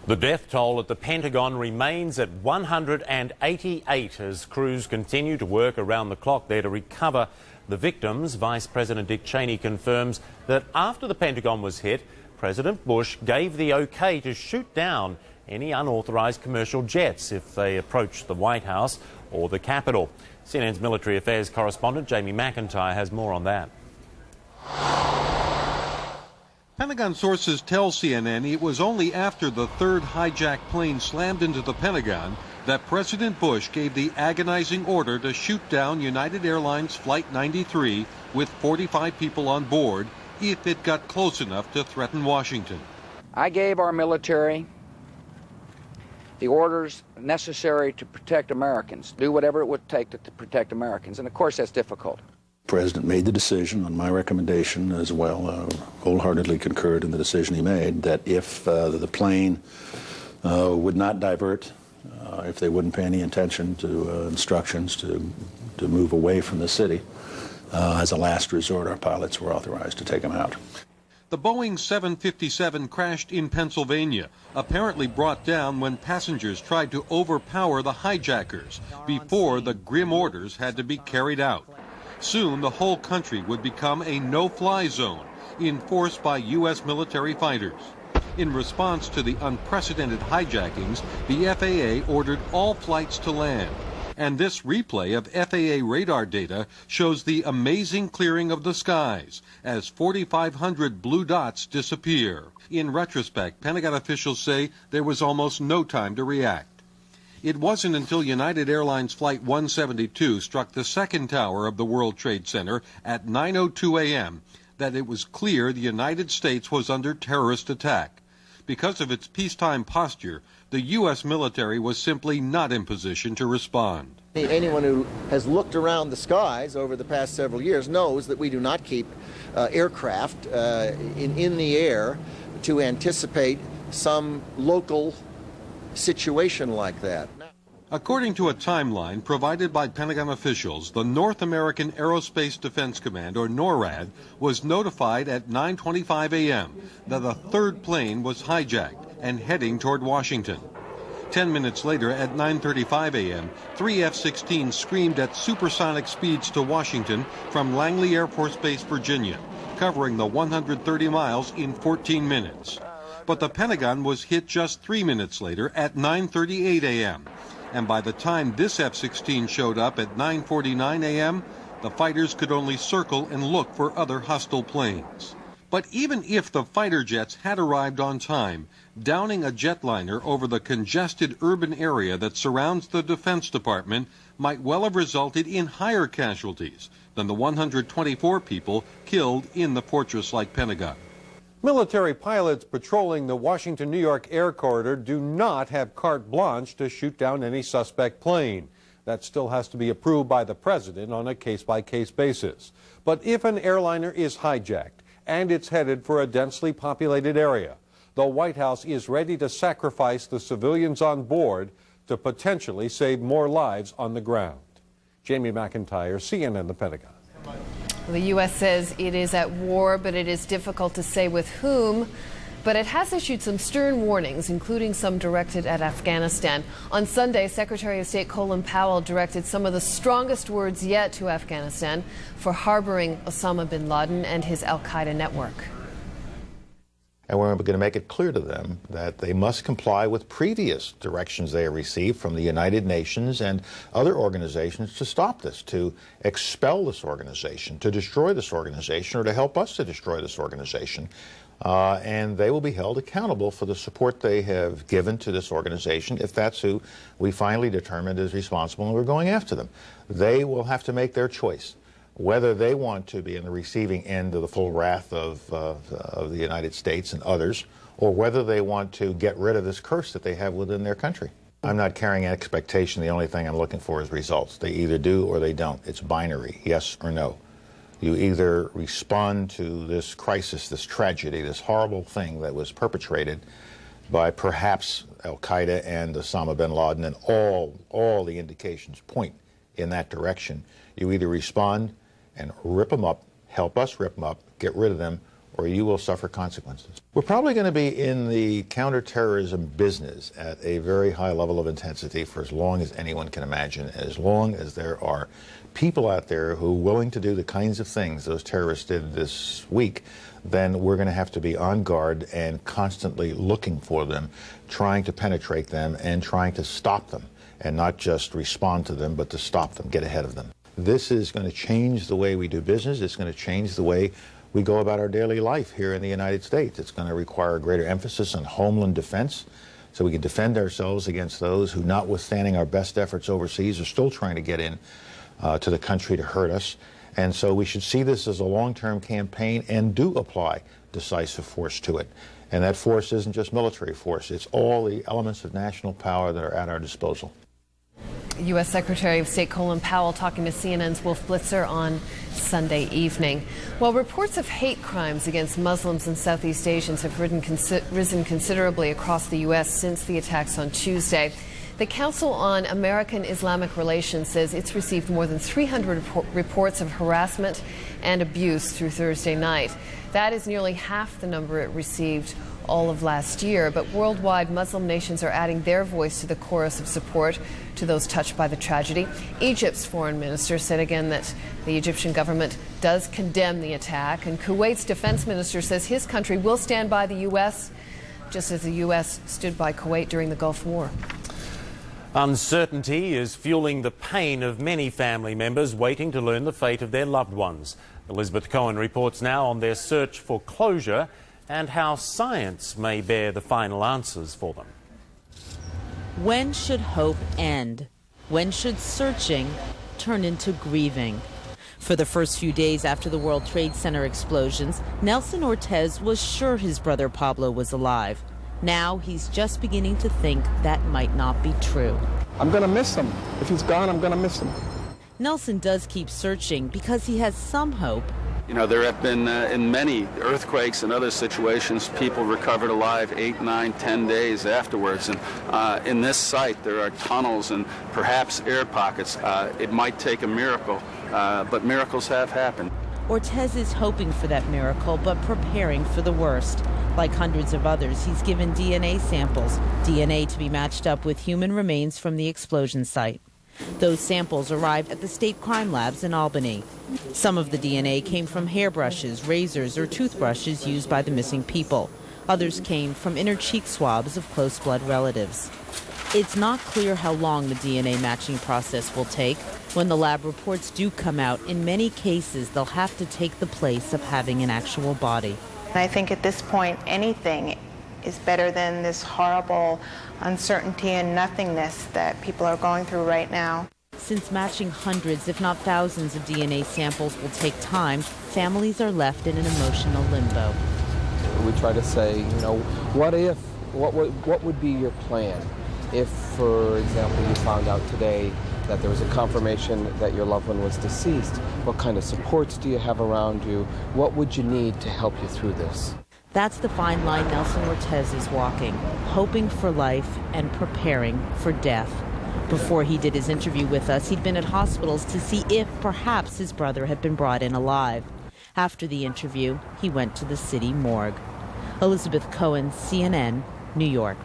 The death toll at the Pentagon remains at 188 as crews continue to work around the clock there to recover the victims. Vice President Dick Cheney confirms that after the Pentagon was hit, President Bush gave the okay to shoot down any unauthorized commercial jets if they approached the White House or the Capitol. CNN's military affairs correspondent Jamie McIntyre has more on that. Pentagon sources tell CNN it was only after the third hijacked plane slammed into the Pentagon that President Bush gave the agonizing order to shoot down United Airlines Flight 93 with 45 people on board if it got close enough to threaten Washington. I gave our military the orders necessary to protect Americans, do whatever it would take to protect Americans, and of course that's difficult. The President made the decision on my recommendation as well, wholeheartedly concurred in the decision he made, that if the plane would not divert, if they wouldn't pay any attention to instructions to move away from the city, as a last resort, our pilots were authorized to take them out. The Boeing 757 crashed in Pennsylvania, apparently brought down when passengers tried to overpower the hijackers before the grim orders had to be carried out. Soon the whole country would become a no-fly zone enforced by U.S. military fighters. In response to the unprecedented hijackings, the FAA ordered all flights to land. And this replay of FAA radar data shows the amazing clearing of the skies as 4,500 blue dots disappear. In retrospect, Pentagon officials say there was almost no time to react. It wasn't until United Airlines Flight 172 struck the second tower of the World Trade Center at 9:02 a.m. that it was clear the United States was under terrorist attack. Because of its peacetime posture, the U.S. military was simply not in position to respond. Anyone who has looked around the skies over the past several years knows that we do not keep aircraft in the air to anticipate some local situation like that. According to a timeline provided by Pentagon officials, the North American Aerospace Defense Command, or NORAD, was notified at 9:25 a.m. that a third plane was hijacked and heading toward Washington. 10 minutes later, at 9:35 a.m., three F-16s screamed at supersonic speeds to Washington from Langley Air Force Base, Virginia, covering the 130 miles in 14 minutes. But the Pentagon was hit just 3 minutes later at 9:38 a.m. And by the time this F-16 showed up at 9:49 a.m., the fighters could only circle and look for other hostile planes. But even if the fighter jets had arrived on time, downing a jetliner over the congested urban area that surrounds the Defense Department might well have resulted in higher casualties than the 124 people killed in the fortress-like Pentagon. Military pilots patrolling the Washington-New York air corridor do not have carte blanche to shoot down any suspect plane. That still has to be approved by the president on a case-by-case basis. But if an airliner is hijacked and it's headed for a densely populated area, the White House is ready to sacrifice the civilians on board to potentially save more lives on the ground. Jamie McIntyre, CNN, The Pentagon. The U.S. says it is at war, but it is difficult to say with whom. But it has issued some stern warnings, including some directed at Afghanistan. On Sunday, Secretary of State Colin Powell directed some of the strongest words yet to Afghanistan for harboring Osama bin Laden and his al-Qaeda network. And we're going to make it clear to them that they must comply with previous directions they have received from the United Nations and other organizations to stop this, to expel this organization, to destroy this organization, or to help us to destroy this organization. And they will be held accountable for the support they have given to this organization if that's who we finally determined is responsible and we're going after them. They will have to make their choice, whether they want to be in the receiving end of the full wrath of the United States and others, or whether they want to get rid of this curse that they have within their country. I'm not carrying expectation. The only thing I'm looking for is results. They either do or they don't. It's binary, yes or no. You either respond to this crisis, this tragedy, this horrible thing that was perpetrated by perhaps al-Qaeda and Osama bin Laden, and all the indications point in that direction. You either respond and rip them up, help us rip them up, get rid of them, or you will suffer consequences. We're probably going to be in the counterterrorism business at a very high level of intensity for as long as anyone can imagine, as long as there are people out there who are willing to do the kinds of things those terrorists did this week. Then we're going to have to be on guard and constantly looking for them, trying to penetrate them and trying to stop them, and not just respond to them, but to stop them, get ahead of them. This is going to change the way we do business. It's going to change the way we go about our daily life here in the United States. It's going to require a greater emphasis on homeland defense so we can defend ourselves against those who, notwithstanding our best efforts overseas, are still trying to get in to the country to hurt us. And so we should see this as a long-term campaign and do apply decisive force to it. And that force isn't just military force. It's all the elements of national power that are at our disposal. U.S. Secretary of State Colin Powell talking to CNN's Wolf Blitzer on Sunday evening. Well, reports of hate crimes against Muslims and Southeast Asians have risen considerably across the U.S. since the attacks on Tuesday. The Council on American Islamic Relations says it's received more than 300 reports of harassment and abuse through Thursday night. That is nearly half the number it received all of last year. But worldwide, Muslim nations are adding their voice to the chorus of support to those touched by the tragedy. Egypt's foreign minister said again that the Egyptian government does condemn the attack. And Kuwait's defense minister says his country will stand by the U.S., just as the U.S. stood by Kuwait during the Gulf War. Uncertainty is fueling the pain of many family members waiting to learn the fate of their loved ones. Elizabeth Cohen reports now on their search for closure and how science may bear the final answers for them. When should hope end? When should searching turn into grieving? For the first few days after the World Trade Center explosions, Nelson Ortez was sure his brother Pablo was alive. Now he's just beginning to think that might not be true. I'm going to miss him. If he's gone, I'm going to miss him. Nelson does keep searching because he has some hope. You know, there have been, in many earthquakes and other situations, people recovered alive 8, 9, 10 days afterwards. And in this site, there are tunnels and perhaps air pockets. It might take a miracle, but miracles have happened. Ortez is hoping for that miracle, but preparing for the worst. Like hundreds of others, he's given DNA samples, DNA to be matched up with human remains from the explosion site. Those samples arrived at the state crime labs in Albany. Some of the DNA came from hairbrushes, razors, or toothbrushes used by the missing people. Others came from inner cheek swabs of close blood relatives. It's not clear how long the DNA matching process will take. When the lab reports do come out, in many cases they'll have to take the place of having an actual body. I think at this point, anything is better than this horrible uncertainty and nothingness that people are going through right now. Since matching hundreds, if not thousands, of DNA samples will take time, families are left in an emotional limbo. We try to say, you know, what would be your plan if, for example, you found out today that there was a confirmation that your loved one was deceased? What kind of supports do you have around you? What would you need to help you through this? That's the fine line Nelson Ortez is walking, hoping for life and preparing for death. Before he did his interview with us, he'd been at hospitals to see if perhaps his brother had been brought in alive. After the interview, he went to the city morgue. Elizabeth Cohen, CNN, New York.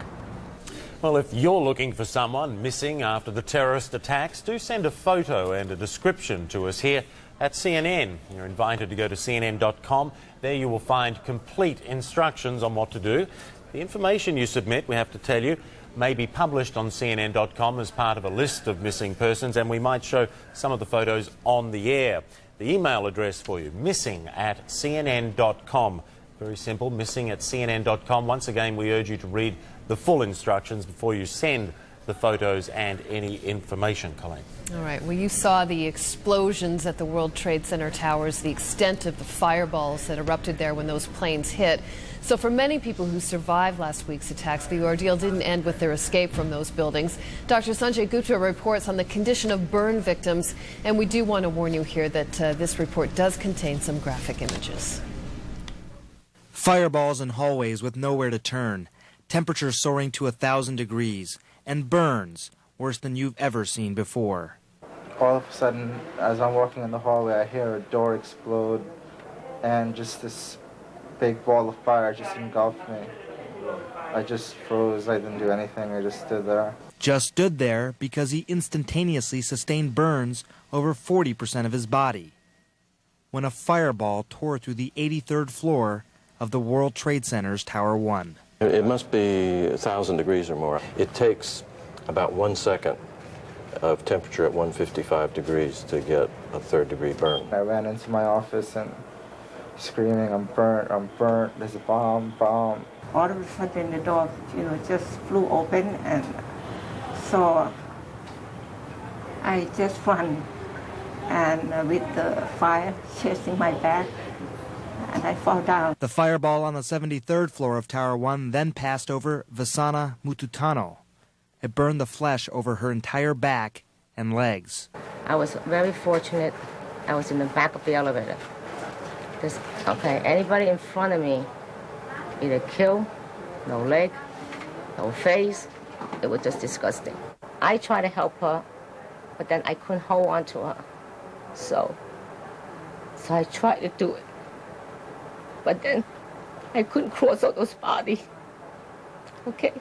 Well, if you're looking for someone missing after the terrorist attacks, do send a photo and a description to us here at CNN. You're invited to go to CNN.com. There you will find complete instructions on what to do. The information you submit, we have to tell you, may be published on CNN.com as part of a list of missing persons, and we might show some of the photos on the air. The email address for you, missing@CNN.com. Very simple, missing@CNN.com. Once again, we urge you to read the full instructions before you send the photos and any information, Colleen. All right. Well, you saw the explosions at the World Trade Center towers, the extent of the fireballs that erupted there when those planes hit. So for many people who survived last week's attacks, the ordeal didn't end with their escape from those buildings. Dr. Sanjay Gupta reports on the condition of burn victims, and we do want to warn you here that this report does contain some graphic images. Fireballs in hallways with nowhere to turn, temperatures soaring to 1,000 degrees, and burns worse than you've ever seen before. All of a sudden, as I'm walking in the hallway, I hear a door explode, and just this big ball of fire just engulfed me. I just froze. I didn't do anything. I just stood there. Just stood there because he instantaneously sustained burns over 40% of his body when a fireball tore through the 83rd floor of the World Trade Center's Tower 1. It must be 1,000 degrees or more. It takes about 1 second of temperature at 155 degrees to get a third-degree burn. I ran into my office and screaming, I'm burnt, there's a bomb. All of a sudden the door, just flew open, and so I just ran, and with the fire chasing my back, and I fall down. The fireball on the 73rd floor of Tower 1 then passed over Vasana Mututano. It burned the flesh over her entire back and legs. I was very fortunate. I was in the back of the elevator. Anybody in front of me, either kill, no leg, no face. It was just disgusting. I tried to help her, but then I couldn't hold on to her. So I tried to do it. But then I couldn't cross all those bodies. Okay.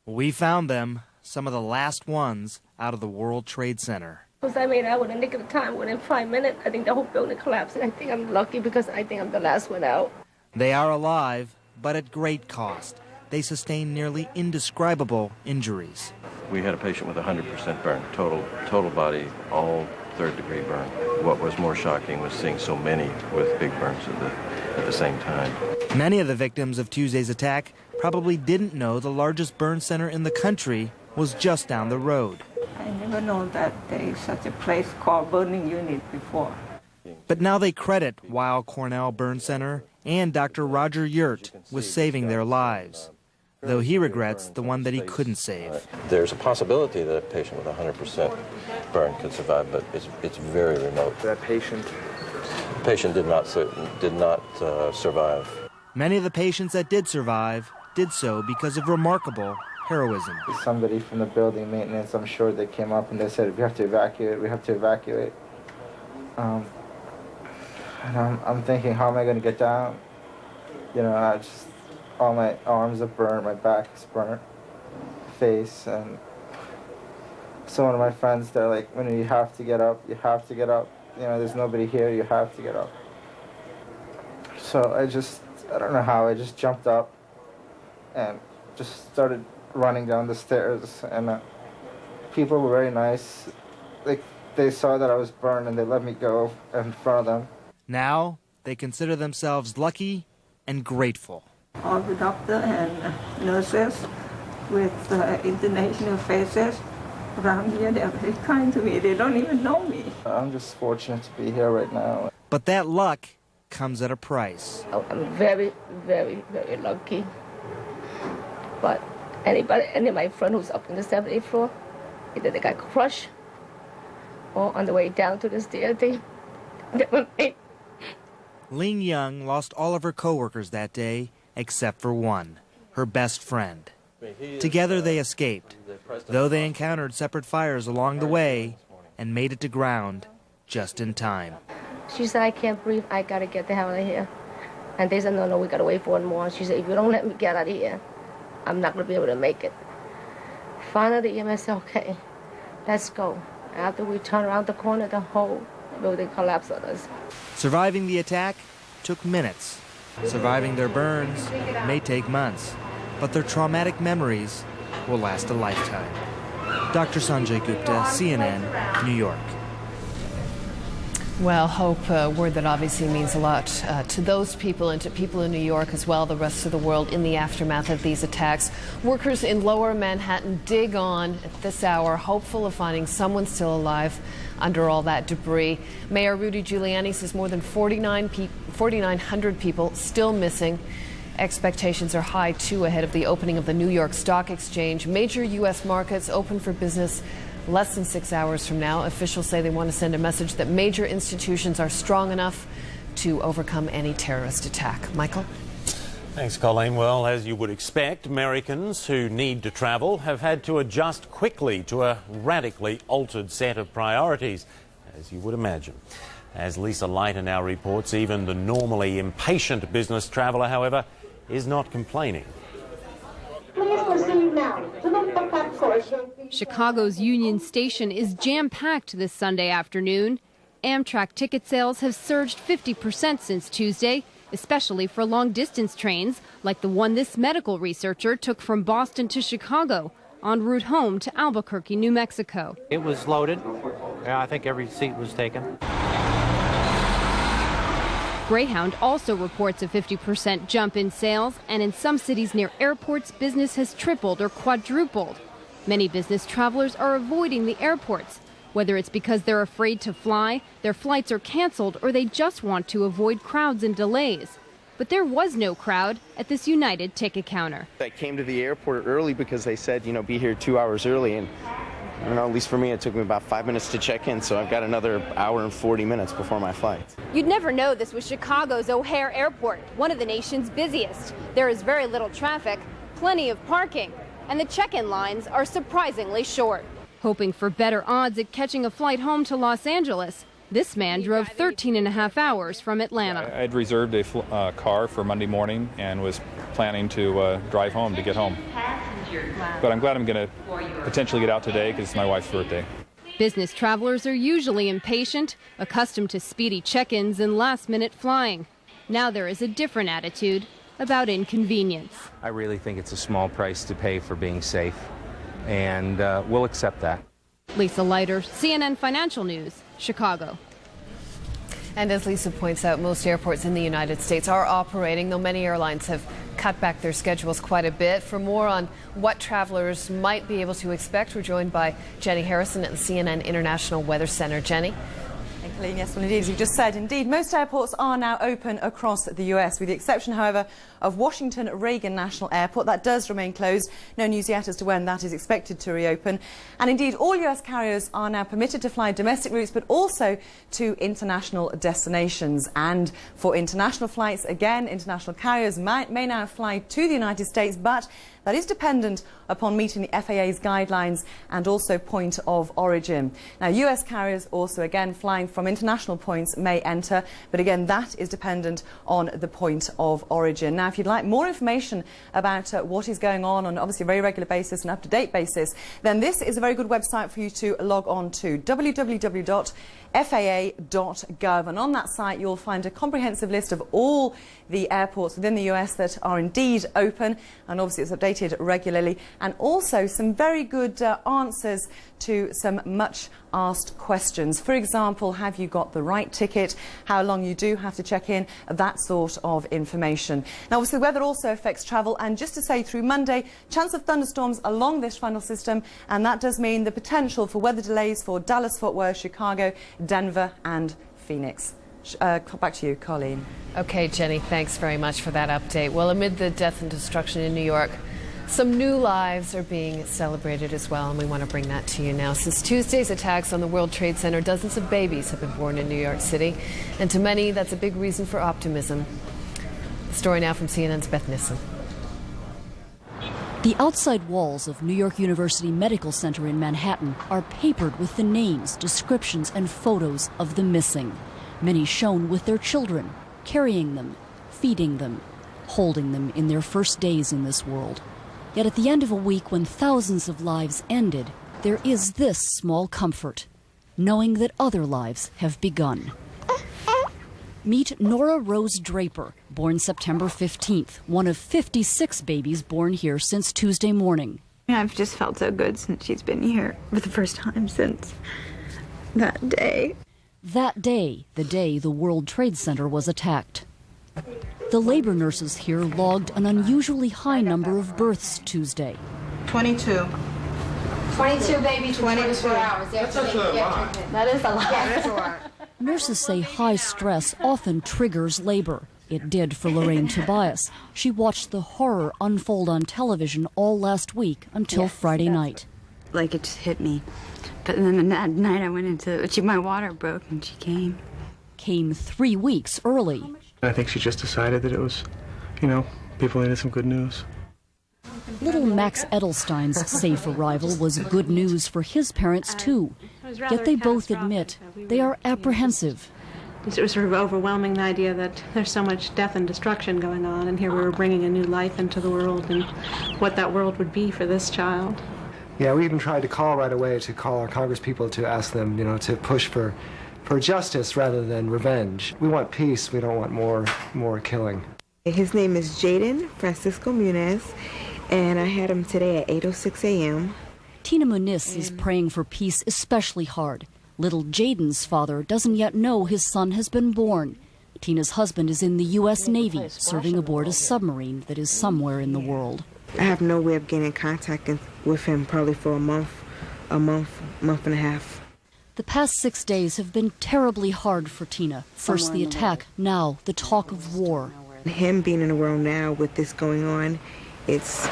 We found them, some of the last ones out of the World Trade Center. Because I made it out with a nick of time. Within 5 minutes, I think the whole building collapsed. And I think I'm lucky because I think I'm the last one out. They are alive, but at great cost. They sustained nearly indescribable injuries. We had a patient with 100% burn, total body, all third-degree burn. What was more shocking was seeing so many with big burns at the same time. Many of the victims of Tuesday's attack probably didn't know the largest burn center in the country was just down the road. I never known that there is such a place called burning unit before. But now they credit Weill Cornell Burn Center and Dr. Roger Yurt with saving their lives, though he regrets the one that he couldn't save. There's a possibility that a patient with 100% burn could survive, but it's very remote. That patient did not survive. Many of the patients that did survive did so because of remarkable heroism. Somebody from the building maintenance, I'm sure, they came up and they said, we have to evacuate, we have to evacuate. And I'm thinking, how am I going to get down? You know, all my arms are burnt, my back is burnt, face, and so one of my friends, they're like, when you have to get up, you have to get up. You know, there's nobody here, you have to get up. So I don't know how, I just jumped up and just started running down the stairs, and people were very nice. Like, they saw that I was burned and they let me go in front of them. Now they consider themselves lucky and grateful. All the doctors and nurses with international faces around here, they're very kind to me. They don't even know me. I'm just fortunate to be here right now. But that luck comes at a price. I'm very, very, very lucky. But any of my friends who's up in the 7th floor, either they got crushed or on the way down to the stairs, they were made. Ling Young lost all of her co-workers that day except for one, her best friend. Together they escaped, though they encountered separate fires along the way and made it to ground just in time. She said, I can't breathe, I gotta get the hell out of here. And they said, no, we gotta wait for one more. She said, if you don't let me get out of here, I'm not gonna be able to make it. Finally, the EMS said, okay, let's go. After we turned around the corner, the whole building collapsed on us. Surviving the attack took minutes. Surviving their burns may take months, but their traumatic memories will last a lifetime. Dr. Sanjay Gupta, CNN, New York. Well, hope, a word that obviously means a lot to those people and to people in New York as well, the rest of the world in the aftermath of these attacks. Workers in Lower Manhattan dig on at this hour, hopeful of finding someone still alive under all that debris. Mayor Rudy Giuliani says more than 4,900 people still missing. Expectations are high, too, ahead of the opening of the New York Stock Exchange. Major U.S. markets open for business less than 6 hours from now. Officials say they want to send a message that major institutions are strong enough to overcome any terrorist attack. Michael? Thanks, Colleen. Well, as you would expect, Americans who need to travel have had to adjust quickly to a radically altered set of priorities, as you would imagine. As Lisa Leiter now reports, even the normally impatient business traveller, however, is not complaining. Please proceed now to the concourse. Chicago's Union Station is jam-packed this Sunday afternoon. Amtrak ticket sales have surged 50% since Tuesday, especially for long-distance trains like the one this medical researcher took from Boston to Chicago en route home to Albuquerque, New Mexico. It was loaded. I think every seat was taken. Greyhound also reports a 50% jump in sales, and in some cities near airports, business has tripled or quadrupled. Many business travelers are avoiding the airports, whether it's because they're afraid to fly, their flights are canceled, or they just want to avoid crowds and delays. But there was no crowd at this United ticket counter. I came to the airport early because they said, be here 2 hours early, and at least for me, it took me about 5 minutes to check in, so I've got another hour and 40 minutes before my flight. You'd never know this was Chicago's O'Hare Airport, one of the nation's busiest. There is very little traffic, plenty of parking, and the check-in lines are surprisingly short. Hoping for better odds at catching a flight home to Los Angeles, this man drove 13 and a half hours from Atlanta. I'd reserved a car for Monday morning and was planning to drive home to get home. But I'm glad I'm going to potentially get out today because it's my wife's birthday. Business travelers are usually impatient, accustomed to speedy check-ins and last-minute flying. Now there is a different attitude about inconvenience. I really think it's a small price to pay for being safe, and we'll accept that. Lisa Leiter, CNN Financial News, Chicago. And as Lisa points out, most airports in the United States are operating, though many airlines have cut back their schedules quite a bit. For more on what travelers might be able to expect, we're joined by Jenny Harrison at the CNN International Weather Center. Jenny? Yes, well, indeed, as you just said, indeed, most airports are now open across the US, with the exception, however, of Washington Reagan National Airport. That does remain closed. No news yet as to when that is expected to reopen. And indeed, all US carriers are now permitted to fly domestic routes, but also to international destinations. And for international flights, again, international carriers may now fly to the United States, but that is dependent upon meeting the FAA's guidelines and also point of origin. Now, US carriers also, again, flying from international points may enter, but again, that is dependent on the point of origin. Now, if you'd like more information about what is going on obviously a very regular basis and up-to-date basis, then this is a very good website for you to log on to, www.faa.gov. And on that site, you'll find a comprehensive list of all the airports within the US that are indeed open, and obviously it's updated regularly, and also some very good answers to some much asked questions. For example, have you got the right ticket? How long you do have to check in? That sort of information. Now, obviously, the weather also affects travel, and just to say, through Monday, chance of thunderstorms along this frontal system, and that does mean the potential for weather delays for Dallas, Fort Worth, Chicago, Denver and Phoenix. Back to you, Colleen. Okay, Jenny, thanks very much for that update. Well, amid the death and destruction in New York, some new lives are being celebrated as well, and we want to bring that to you now. Since Tuesday's attacks on the World Trade Center, dozens of babies have been born in New York City, and to many, that's a big reason for optimism. The story now from CNN's Beth Nissen. The outside walls of New York University Medical Center in Manhattan are papered with the names, descriptions, and photos of the missing. Many shown with their children, carrying them, feeding them, holding them in their first days in this world. Yet at the end of a week when thousands of lives ended, there is this small comfort, knowing that other lives have begun. Meet Nora Rose Draper, born September 15th, one of 56 babies born here since Tuesday morning. I've just felt so good since she's been here for the first time since that day. That day, the day the World Trade Center was attacked. The labor nurses here logged an unusually high number of births Tuesday. 22. 22 babies in 24 hours. That's actually a lot. That is a lot. Yeah, that's a lot. Nurses say high stress often triggers labor. It did for Lorraine Tobias. She watched the horror unfold on television all last week until Friday night. Like it just hit me. But then that night I went into, my water broke and she came. Came 3 weeks early. I think she just decided that it was, people needed some good news. Little Max Edelstein's safe arrival was good news for his parents, too. Yet they both admit they are apprehensive. It was sort of overwhelming, the idea that there's so much death and destruction going on, and here we were bringing a new life into the world, and what that world would be for this child. Yeah, we even tried to call right away to call our congresspeople to ask them, to push for justice rather than revenge. We want peace. We don't want more killing. His name is Jaden Francisco Muniz, and I had him today at 8:06 a.m. Tina Muniz is praying for peace especially hard. Little Jaden's father doesn't yet know his son has been born. Tina's husband is in the U.S. Navy, serving aboard a submarine that is somewhere in the world. I have no way of getting in contact with him probably for a month and a half. The past 6 days have been terribly hard for Tina. First the attack, now the talk of war. Him being in the world now with this going on, it's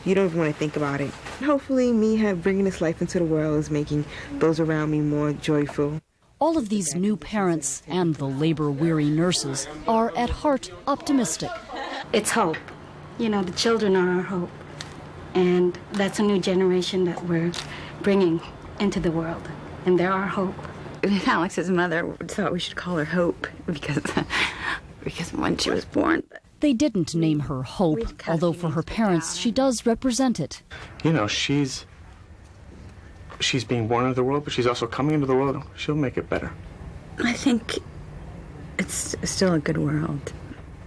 you don't even want to think about it. Hopefully me bringing this life into the world is making those around me more joyful. All of these new parents and the labor-weary nurses are at heart optimistic. It's hope. The children are our hope. And that's a new generation that we're bringing into the world. And they're our hope. Alex's mother thought we should call her Hope because when she was born. They didn't name her Hope, although for her parents she does represent it. She's being born into the world, but she's also coming into the world. She'll make it better. I think it's still a good world.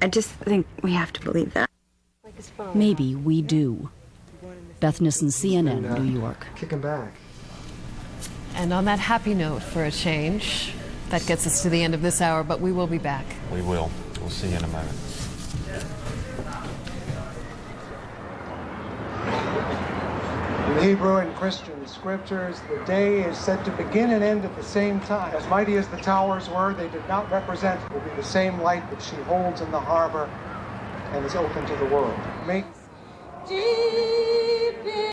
I just think we have to believe that. Maybe we do. Beth Nissen, CNN, New York. Kick him back. And on that happy note, for a change, that gets us to the end of this hour, but we will be back. We will. We'll see you in a moment. In Hebrew and Christian scriptures, the day is said to begin and end at the same time. As mighty as the towers were, they did not represent will be the same light that she holds in the harbor and is open to the world. Make Jesus.